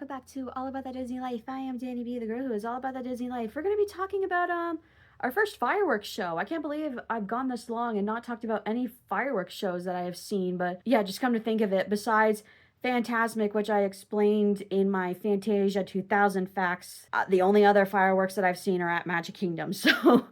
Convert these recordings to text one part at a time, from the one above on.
welcome back to All About That Disney Life. I am Danny B, the girl who is all about that Disney life. We're going to be talking about our first fireworks show. I can't believe I've gone this long and not talked about any fireworks shows that I have seen, but yeah, just come to think of it, besides Fantasmic, which I explained in my Fantasia 2000 facts, the only other fireworks that I've seen are at Magic Kingdom. So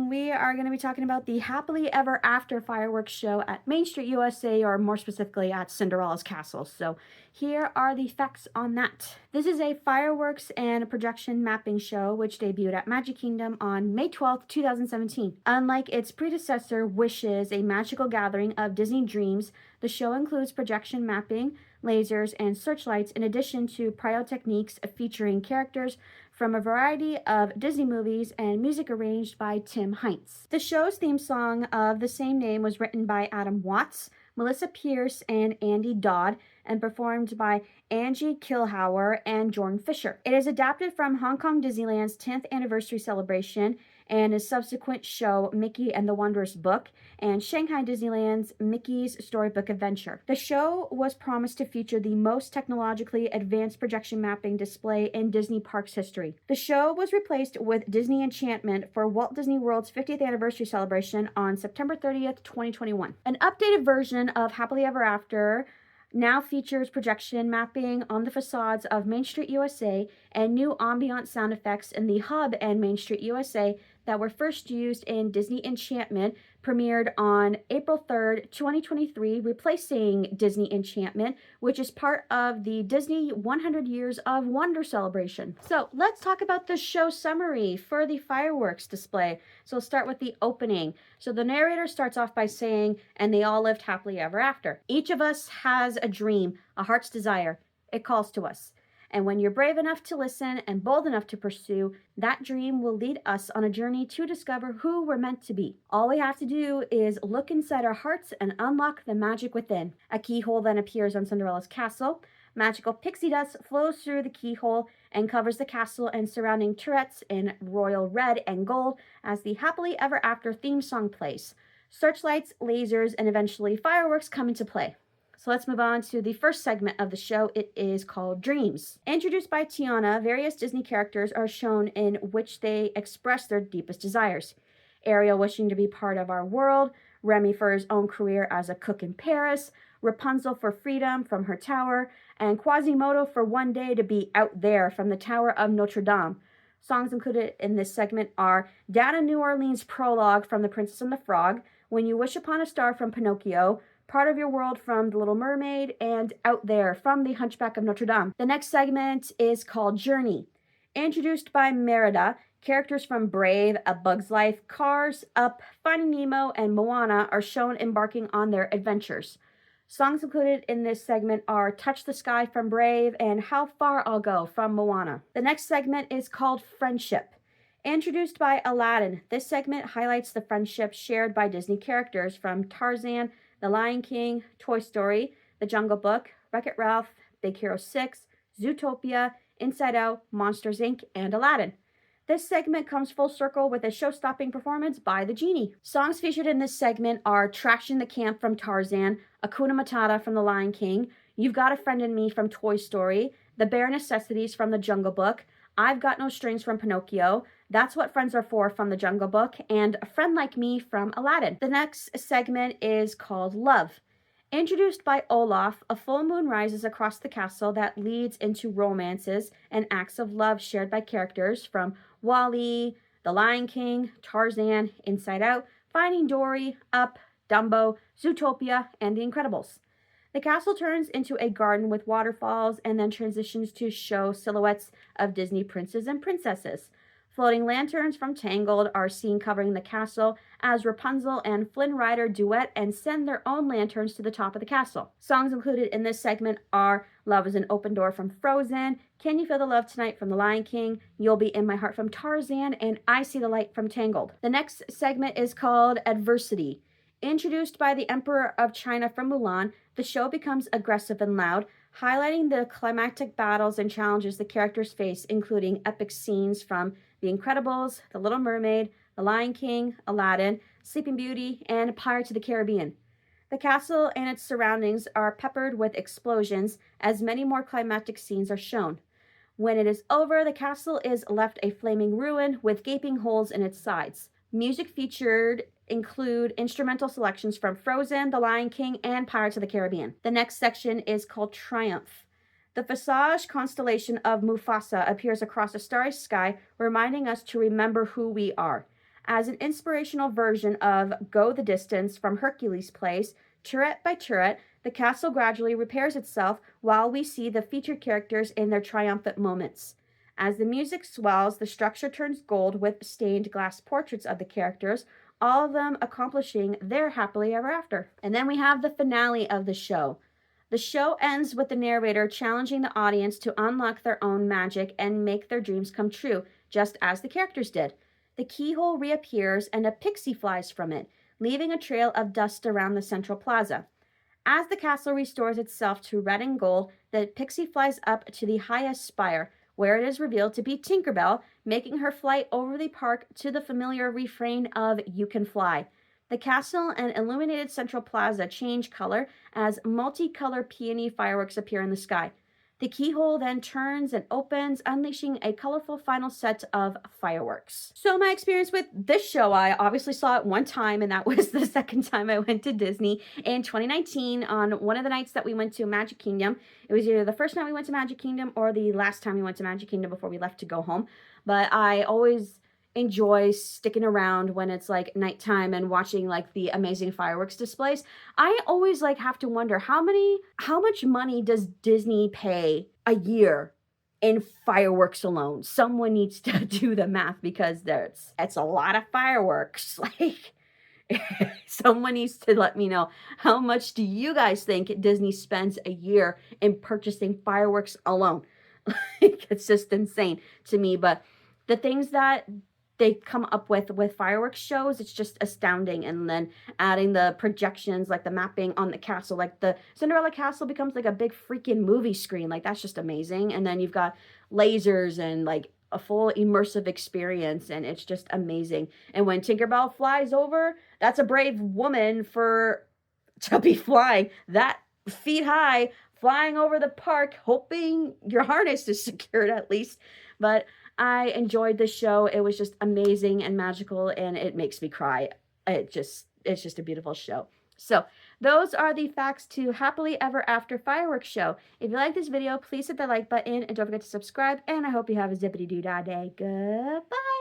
we are going to be talking about the Happily Ever After fireworks show at Main Street USA, or more specifically at Cinderella's Castle. So here are the facts on that. This is a fireworks and projection mapping show which debuted at Magic Kingdom on May 12th, 2017. Unlike its predecessor, Wishes, a magical gathering of Disney dreams, the show includes projection mapping, lasers, and searchlights, in addition to pyrotechnics featuring characters from a variety of Disney movies and music arranged by Tim Heinz. The show's theme song of the same name was written by Adam Watts, Melissa Pierce, and Andy Dodd, and performed by Angie Kilhauer and Jordan Fisher. It is adapted from Hong Kong Disneyland's 10th anniversary celebration and a subsequent show, Mickey and the Wondrous Book, and Shanghai Disneyland's Mickey's Storybook Adventure. The show was promised to feature the most technologically advanced projection mapping display in Disney Parks history. The show was replaced with Disney Enchantment for Walt Disney World's 50th anniversary celebration on September 30th, 2021. An updated version of Happily Ever After now features projection mapping on the facades of Main Street USA and new ambient sound effects in the hub and Main Street USA that were first used in Disney Enchantment, premiered on April 3rd, 2023, replacing Disney Enchantment, which is part of the Disney 100 Years of Wonder celebration. So let's talk about the show summary for the fireworks display. So we'll start with the opening. So the narrator starts off by saying, "And they all lived happily ever after." Each of us has a dream, a heart's desire. It calls to us. And when you're brave enough to listen and bold enough to pursue, that dream will lead us on a journey to discover who we're meant to be. All we have to do is look inside our hearts and unlock the magic within. A keyhole then appears on Cinderella's castle. Magical pixie dust flows through the keyhole and covers the castle and surrounding turrets in royal red and gold as the Happily Ever After theme song plays. Searchlights, lasers, and eventually fireworks come into play. So let's move on to the first segment of the show. It is called Dreams. Introduced by Tiana, various Disney characters are shown in which they express their deepest desires. Ariel wishing to be part of our world, Remy for his own career as a cook in Paris, Rapunzel for freedom from her tower, and Quasimodo for one day to be out there from the Tower of Notre Dame. Songs included in this segment are Down in New Orleans prologue from The Princess and the Frog, When You Wish Upon a Star from Pinocchio, Part of Your World from The Little Mermaid, and Out There from The Hunchback of Notre Dame. The next segment is called Journey. Introduced by Merida, characters from Brave, A Bug's Life, Cars, Up, Finding Nemo, and Moana are shown embarking on their adventures. Songs included in this segment are Touch the Sky from Brave and How Far I'll Go from Moana. The next segment is called Friendship. Introduced by Aladdin, this segment highlights the friendship shared by Disney characters from Tarzan, The Lion King, Toy Story, The Jungle Book, Wreck-It Ralph, Big Hero 6, Zootopia, Inside Out, Monsters, Inc., and Aladdin. This segment comes full circle with a show-stopping performance by the Genie. Songs featured in this segment are Traction the Camp from Tarzan, Hakuna Matata from The Lion King, You've Got a Friend in Me from Toy Story, The Bare Necessities from The Jungle Book, I've Got No Strings from Pinocchio, That's What Friends Are For from The Jungle Book, and A Friend Like Me from Aladdin. The next segment is called Love. Introduced by Olaf, a full moon rises across the castle that leads into romances and acts of love shared by characters from WALL-E, The Lion King, Tarzan, Inside Out, Finding Dory, Up, Dumbo, Zootopia, and The Incredibles. The castle turns into a garden with waterfalls and then transitions to show silhouettes of Disney princes and princesses. Floating lanterns from Tangled are seen covering the castle as Rapunzel and Flynn Rider duet and send their own lanterns to the top of the castle. Songs included in this segment are Love is an Open Door from Frozen, Can You Feel the Love Tonight from The Lion King, You'll Be in My Heart from Tarzan, and I See the Light from Tangled. The next segment is called Adversity. Introduced by the Emperor of China from Mulan, the show becomes aggressive and loud, highlighting the climactic battles and challenges the characters face, including epic scenes from The Incredibles, The Little Mermaid, The Lion King, Aladdin, Sleeping Beauty, and Pirates of the Caribbean. The castle and its surroundings are peppered with explosions, as many more climactic scenes are shown. When it is over, the castle is left a flaming ruin with gaping holes in its sides. Music featured include instrumental selections from Frozen, The Lion King, and Pirates of the Caribbean. The next section is called Triumph. The Visage constellation of Mufasa appears across a starry sky, reminding us to remember who we are. As an inspirational version of Go the Distance from Hercules plays, turret by turret, the castle gradually repairs itself while we see the featured characters in their triumphant moments. As the music swells, the structure turns gold with stained glass portraits of the characters, all of them accomplishing their happily ever after. And then we have the finale of the show. The show ends with the narrator challenging the audience to unlock their own magic and make their dreams come true, just as the characters did. The keyhole reappears and a pixie flies from it, leaving a trail of dust around the central plaza. As the castle restores itself to red and gold, the pixie flies up to the highest spire, where it is revealed to be Tinkerbell, making her flight over the park to the familiar refrain of "You Can Fly." The castle and illuminated central plaza change color as multicolored peony fireworks appear in the sky. The keyhole then turns and opens, unleashing a colorful final set of fireworks. So my experience with this show, I obviously saw it one time, and that was the second time I went to Disney in 2019 on one of the nights that we went to Magic Kingdom. It was either the first time we went to Magic Kingdom or the last time we went to Magic Kingdom before we left to go home. But I always enjoy sticking around when it's like nighttime and watching like the amazing fireworks displays. I always like have to wonder how much money does Disney pay a year in fireworks alone? Someone needs to do the math because it's a lot of fireworks. Like someone needs to let me know, how much do you guys think Disney spends a year in purchasing fireworks alone? Like, it's just insane to me, but the things that they come up with fireworks shows, it's just astounding. And then adding the projections, like the mapping on the castle, like the Cinderella castle becomes like a big freaking movie screen. Like, that's just amazing. And then you've got lasers and like a full immersive experience, and it's just amazing. And when Tinkerbell flies over, that's a brave woman to be flying that feet high, flying over the park, hoping your harness is secured at least. But I enjoyed the show. It was just amazing and magical, and it makes me cry. It's just a beautiful show. So those are the facts to Happily Ever After Fireworks Show. If you like this video, please hit the like button and don't forget to subscribe, and I hope you have a zippity-doo-dah day. Goodbye.